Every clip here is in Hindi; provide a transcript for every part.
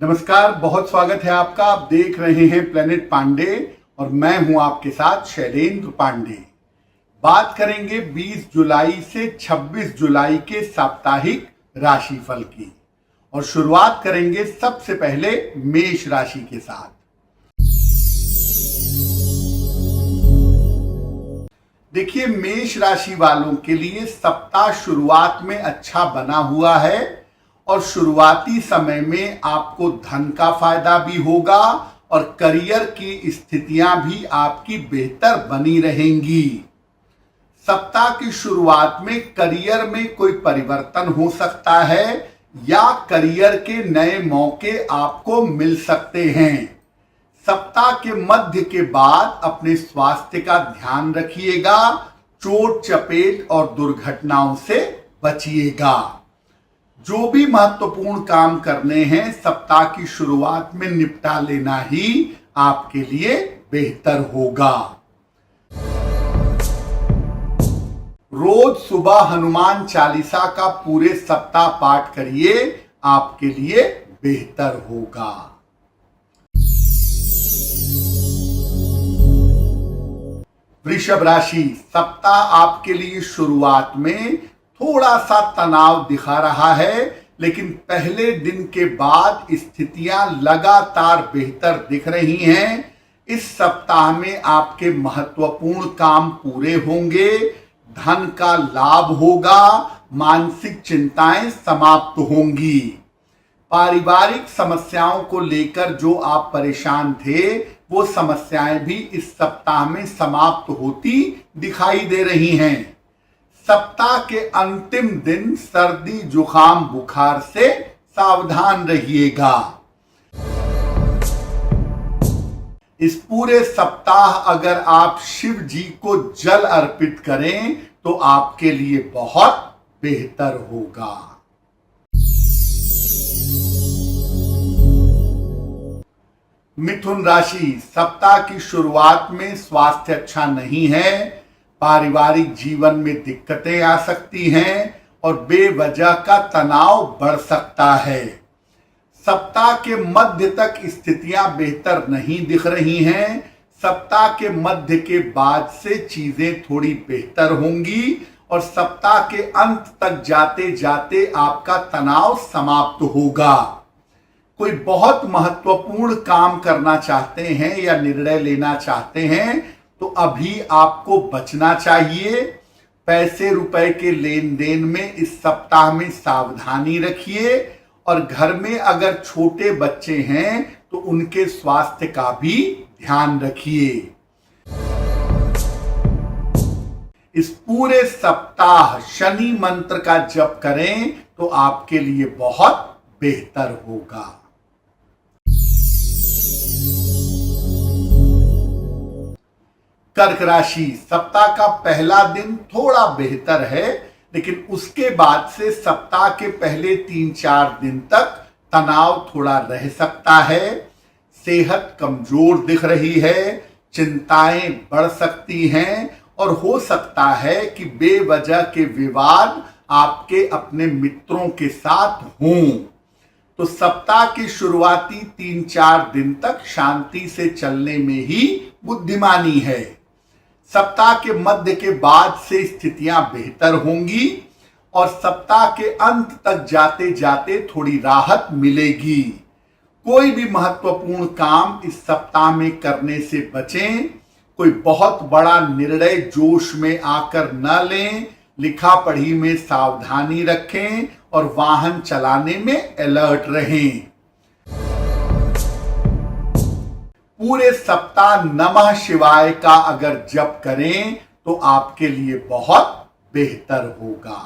नमस्कार, बहुत स्वागत है आपका। आप देख रहे हैं प्लेनेट पांडे और मैं हूं आपके साथ शैलेंद्र पांडे। बात करेंगे 20 जुलाई से 26 जुलाई के साप्ताहिक राशिफल की और शुरुआत करेंगे सबसे पहले मेष राशि के साथ। देखिए, मेष राशि वालों के लिए सप्ताह शुरुआत में अच्छा बना हुआ है और शुरुआती समय में आपको धन का फायदा भी होगा और करियर की स्थितियां भी आपकी बेहतर बनी रहेंगी। सप्ताह की शुरुआत में करियर में कोई परिवर्तन हो सकता है या करियर के नए मौके आपको मिल सकते हैं। सप्ताह के मध्य के बाद अपने स्वास्थ्य का ध्यान रखिएगा, चोट चपेट और दुर्घटनाओं से बचिएगा। जो भी महत्वपूर्ण काम करने हैं सप्ताह की शुरुआत में निपटा लेना ही आपके लिए बेहतर होगा। रोज सुबह हनुमान चालीसा का पूरे सप्ताह पाठ करिए, आपके लिए बेहतर होगा। वृषभ राशि, सप्ताह आपके लिए शुरुआत में थोड़ा सा तनाव दिखा रहा है, लेकिन पहले दिन के बाद स्थितियां लगातार बेहतर दिख रही हैं। इस सप्ताह में आपके महत्वपूर्ण काम पूरे होंगे, धन का लाभ होगा, मानसिक चिंताएं समाप्त होंगी। पारिवारिक समस्याओं को लेकर जो आप परेशान थे वो समस्याएं भी इस सप्ताह में समाप्त होती दिखाई दे रही हैं। सप्ताह के अंतिम दिन सर्दी जुकाम बुखार से सावधान रहिएगा। इस पूरे सप्ताह अगर आप शिव जी को जल अर्पित करें तो आपके लिए बहुत बेहतर होगा। मिथुन राशि, सप्ताह की शुरुआत में स्वास्थ्य अच्छा नहीं है, पारिवारिक जीवन में दिक्कतें आ सकती हैं और बेवजह का तनाव बढ़ सकता है। सप्ताह के मध्य तक स्थितियां बेहतर नहीं दिख रही हैं। सप्ताह के मध्य के बाद से चीजें थोड़ी बेहतर होंगी और सप्ताह के अंत तक जाते जाते आपका तनाव समाप्त होगा। कोई बहुत महत्वपूर्ण काम करना चाहते हैं या निर्णय लेना चाहते हैं तो अभी आपको बचना चाहिए। पैसे रुपए के लेन देन में इस सप्ताह में सावधानी रखिए और घर में अगर छोटे बच्चे हैं तो उनके स्वास्थ्य का भी ध्यान रखिए। इस पूरे सप्ताह शनि मंत्र का जप करें तो आपके लिए बहुत बेहतर होगा। कर्क राशि, सप्ताह का पहला दिन थोड़ा बेहतर है, लेकिन उसके बाद से सप्ताह के पहले 3-4 दिन तक तनाव थोड़ा रह सकता है। सेहत कमजोर दिख रही है, चिंताएं बढ़ सकती हैं और हो सकता है कि बेवजह के विवाद आपके अपने मित्रों के साथ हों। तो सप्ताह की शुरुआती 3-4 दिन तक शांति से चलने में ही बुद्धिमानी है। सप्ताह के मध्य के बाद से स्थितियां बेहतर होंगी और सप्ताह के अंत तक जाते जाते थोड़ी राहत मिलेगी। कोई भी महत्वपूर्ण काम इस सप्ताह में करने से बचें। कोई बहुत बड़ा निर्णय जोश में आकर न लें। लिखा पढ़ी में सावधानी रखें और वाहन चलाने में अलर्ट रहें। पूरे सप्ताह नमः शिवाय का अगर जप करें तो आपके लिए बहुत बेहतर होगा।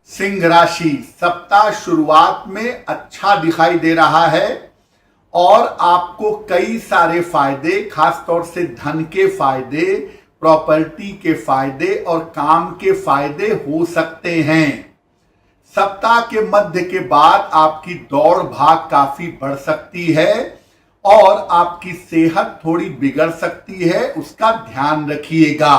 सिंह राशि, सप्ताह शुरुआत में अच्छा दिखाई दे रहा है और आपको कई सारे फायदे, खासतौर से धन के फायदे, प्रॉपर्टी के फायदे और काम के फायदे हो सकते हैं। सप्ताह के मध्य के बाद आपकी दौड़ भाग काफी बढ़ सकती है और आपकी सेहत थोड़ी बिगड़ सकती है, उसका ध्यान रखिएगा।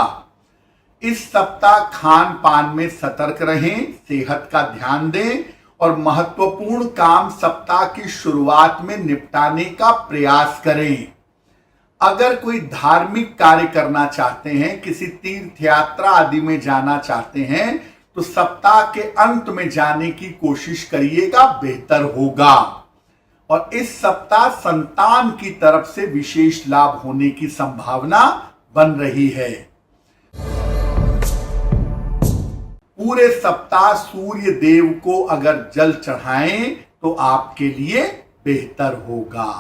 इस सप्ताह खान पान में सतर्क रहें, सेहत का ध्यान दें और महत्वपूर्ण काम सप्ताह की शुरुआत में निपटाने का प्रयास करें। अगर कोई धार्मिक कार्य करना चाहते हैं, किसी तीर्थ यात्रा आदि में जाना चाहते हैं, तो सप्ताह के अंत में जाने की कोशिश करिएगा, बेहतर होगा। और इस सप्ताह संतान की तरफ से विशेष लाभ होने की संभावना बन रही है। पूरे सप्ताह सूर्य देव को अगर जल चढ़ाएं तो आपके लिए बेहतर होगा।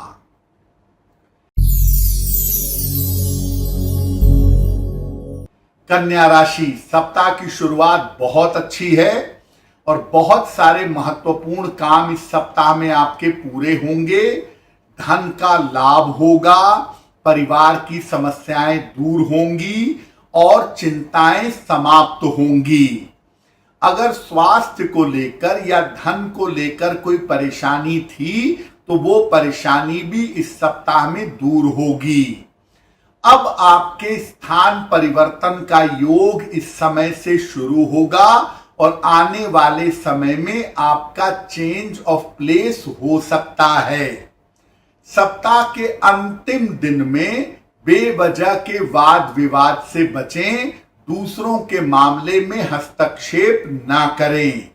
कन्या राशि, सप्ताह की शुरुआत बहुत अच्छी है और बहुत सारे महत्वपूर्ण काम इस सप्ताह में आपके पूरे होंगे। धन का लाभ होगा, परिवार की समस्याएं दूर होंगी और चिंताएं समाप्त होंगी। अगर स्वास्थ्य को लेकर या धन को लेकर कोई परेशानी थी तो वो परेशानी भी इस सप्ताह में दूर होगी। अब आपके स्थान परिवर्तन का योग इस समय से शुरू होगा और आने वाले समय में आपका चेंज ऑफ प्लेस हो सकता है। सप्ताह के अंतिम दिन में बेवजह के वाद विवाद से बचें, दूसरों के मामले में हस्तक्षेप ना करें।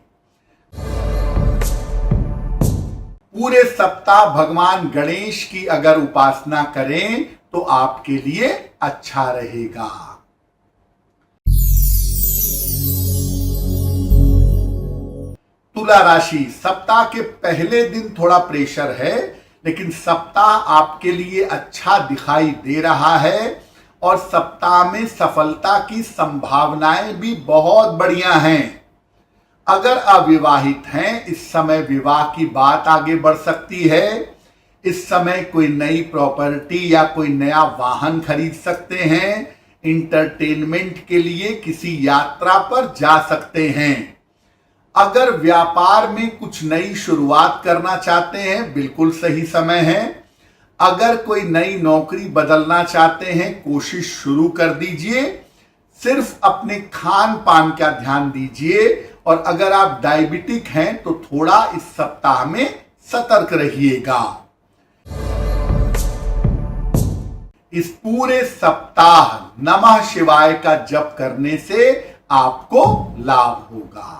पूरे सप्ताह भगवान गणेश की अगर उपासना करें तो आपके लिए अच्छा रहेगा। तुला राशि, सप्ताह के पहले दिन थोड़ा प्रेशर है, लेकिन सप्ताह आपके लिए अच्छा दिखाई दे रहा है और सप्ताह में सफलता की संभावनाएं भी बहुत बढ़िया हैं। अगर अविवाहित हैं, इस समय विवाह की बात आगे बढ़ सकती है। इस समय कोई नई प्रॉपर्टी या कोई नया वाहन खरीद सकते हैं। इंटरटेनमेंट के लिए किसी यात्रा पर जा सकते हैं। अगर व्यापार में कुछ नई शुरुआत करना चाहते हैं, बिल्कुल सही समय है। अगर कोई नई नौकरी बदलना चाहते हैं, कोशिश शुरू कर दीजिए। सिर्फ अपने खान पान का ध्यान दीजिए और अगर आप डायबिटिक हैं तो थोड़ा इस सप्ताह में सतर्क रहिएगा। इस पूरे सप्ताह नमः शिवाय का जप करने से आपको लाभ होगा।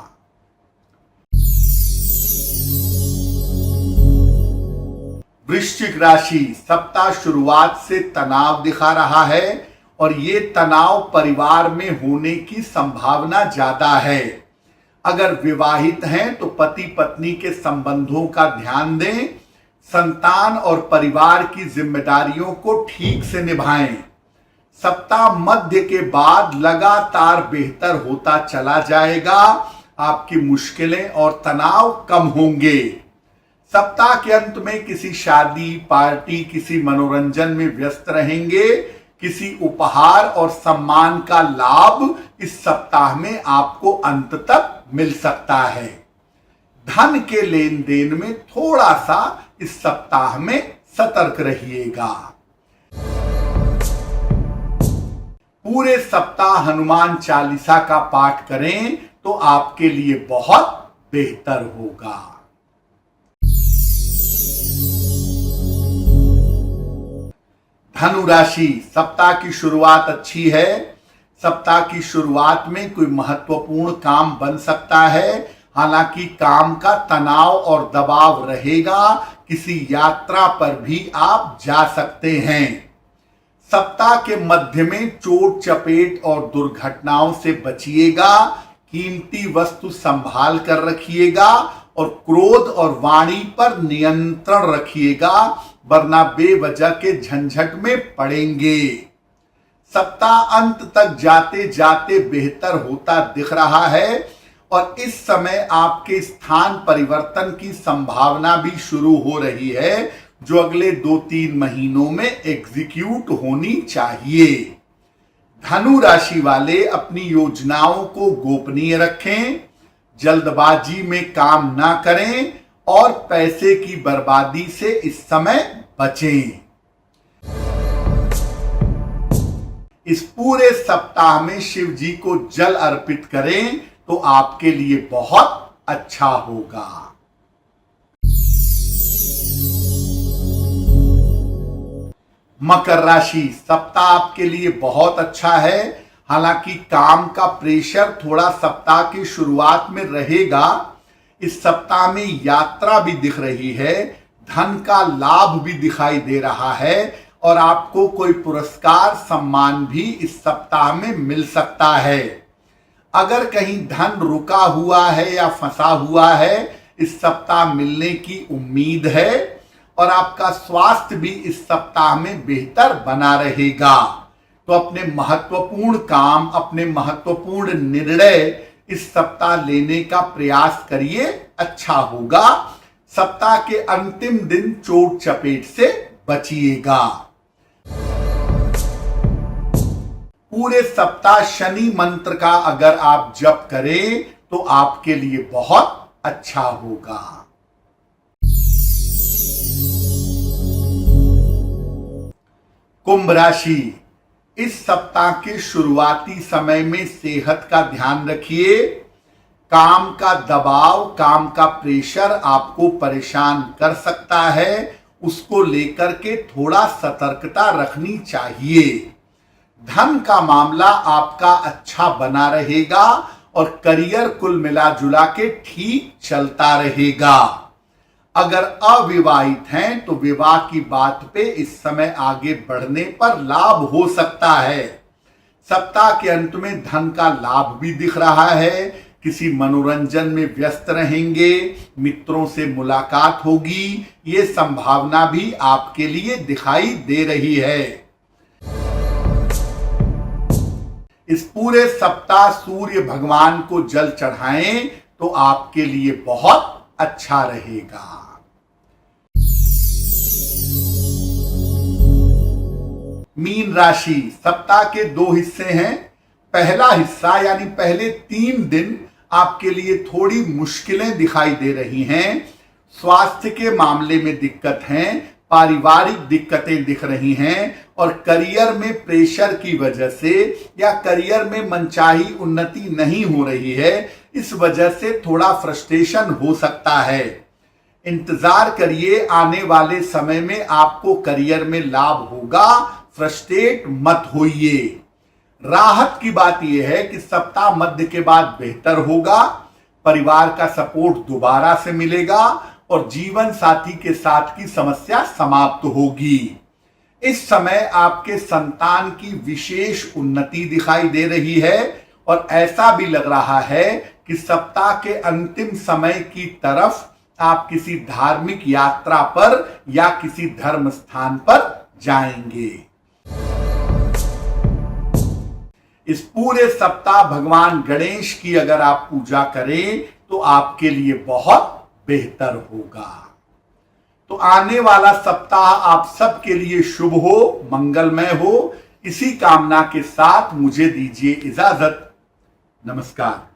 वृश्चिक राशि, सप्ताह शुरुआत से तनाव दिखा रहा है और ये तनाव परिवार में होने की संभावना ज्यादा है। अगर विवाहित हैं तो पति पत्नी के संबंधों का ध्यान दें। संतान और परिवार की जिम्मेदारियों को ठीक से निभाएं। सप्ताह मध्य के बाद लगातार बेहतर होता चला जाएगा। आपकी मुश्किलें और तनाव कम होंगे। सप्ताह के अंत में किसी शादी, पार्टी, किसी मनोरंजन में व्यस्त रहेंगे। किसी उपहार और सम्मान का लाभ इस सप्ताह में आपको अंत तक मिल सकता है। धन के लेन देन में थोड़ा सा इस सप्ताह में सतर्क रहिएगा। पूरे सप्ताह हनुमान चालीसा का पाठ करें तो आपके लिए बहुत बेहतर होगा। धनु राशि, सप्ताह की शुरुआत अच्छी है। सप्ताह की शुरुआत में कोई महत्वपूर्ण काम बन सकता है। हालांकि काम का तनाव और दबाव रहेगा। किसी यात्रा पर भी आप जा सकते हैं। सप्ताह के मध्य में चोट चपेट और दुर्घटनाओं से बचिएगा। कीमती वस्तु संभाल कर रखिएगा और क्रोध और वाणी पर नियंत्रण रखिएगा, वरना बेवजह के झंझट में पड़ेंगे। सप्ताह अंत तक जाते जाते बेहतर होता दिख रहा है और इस समय आपके स्थान परिवर्तन की संभावना भी शुरू हो रही है, जो अगले 2-3 महीनों में एग्जीक्यूट होनी चाहिए। धनु राशि वाले अपनी योजनाओं को गोपनीय रखें, जल्दबाजी में काम ना करें और पैसे की बर्बादी से इस समय बचें। इस पूरे सप्ताह में शिव जी को जल अर्पित करें तो आपके लिए बहुत अच्छा होगा। मकर राशि, सप्ताह आपके लिए बहुत अच्छा है। हालांकि काम का प्रेशर थोड़ा सप्ताह की शुरुआत में रहेगा। इस सप्ताह में यात्रा भी दिख रही है, धन का लाभ भी दिखाई दे रहा है और आपको कोई पुरस्कार सम्मान भी इस सप्ताह में मिल सकता है। अगर कहीं धन रुका हुआ है या फंसा हुआ है, इस सप्ताह मिलने की उम्मीद है और आपका स्वास्थ्य भी इस सप्ताह में बेहतर बना रहेगा। तो अपने महत्वपूर्ण काम, अपने महत्वपूर्ण निर्णय इस सप्ताह लेने का प्रयास करिए, अच्छा होगा। सप्ताह के अंतिम दिन चोट चपेट से बचिएगा। पूरे सप्ताह शनि मंत्र का अगर आप जप करें तो आपके लिए बहुत अच्छा होगा। कुंभ राशि, इस सप्ताह के शुरुआती समय में सेहत का ध्यान रखिए। काम का दबाव, काम का प्रेशर आपको परेशान कर सकता है, उसको लेकर के थोड़ा सतर्कता रखनी चाहिए। धन का मामला आपका अच्छा बना रहेगा और करियर कुल मिला जुला के ठीक चलता रहेगा। अगर अविवाहित हैं तो विवाह की बात पे इस समय आगे बढ़ने पर लाभ हो सकता है। सप्ताह के अंत में धन का लाभ भी दिख रहा है। किसी मनोरंजन में व्यस्त रहेंगे, मित्रों से मुलाकात होगी, ये संभावना भी आपके लिए दिखाई दे रही है। इस पूरे सप्ताह सूर्य भगवान को जल चढ़ाएं तो आपके लिए बहुत अच्छा रहेगा। मीन राशि, सप्ताह के 2 हिस्से हैं। पहला हिस्सा यानी पहले 3 दिन आपके लिए थोड़ी मुश्किलें दिखाई दे रही हैं। स्वास्थ्य के मामले में दिक्कत है, पारिवारिक दिक्कतें दिख रही हैं और करियर में प्रेशर की वजह से या करियर में मनचाही उन्नति नहीं हो रही है, इस वजह से थोड़ा फ्रस्ट्रेशन हो सकता है। इंतजार करिए, आने वाले समय में आपको करियर में लाभ होगा, फ्रस्ट्रेट मत होइए। राहत की बात यह है कि सप्ताह मध्य के बाद बेहतर होगा, परिवार का सपोर्ट दोबारा से मिलेगा और जीवन साथी के साथ की समस्या समाप्त होगी। इस समय आपके संतान की विशेष उन्नति दिखाई दे रही है और ऐसा भी लग रहा है कि सप्ताह के अंतिम समय की तरफ आप किसी धार्मिक यात्रा पर या किसी धर्म स्थान पर जाएंगे। इस पूरे सप्ताह भगवान गणेश की अगर आप पूजा करें तो आपके लिए बहुत बेहतर होगा। तो आने वाला सप्ताह आप सबके लिए शुभ हो, मंगलमय हो। इसी कामना के साथ मुझे दीजिए इजाजत। नमस्कार।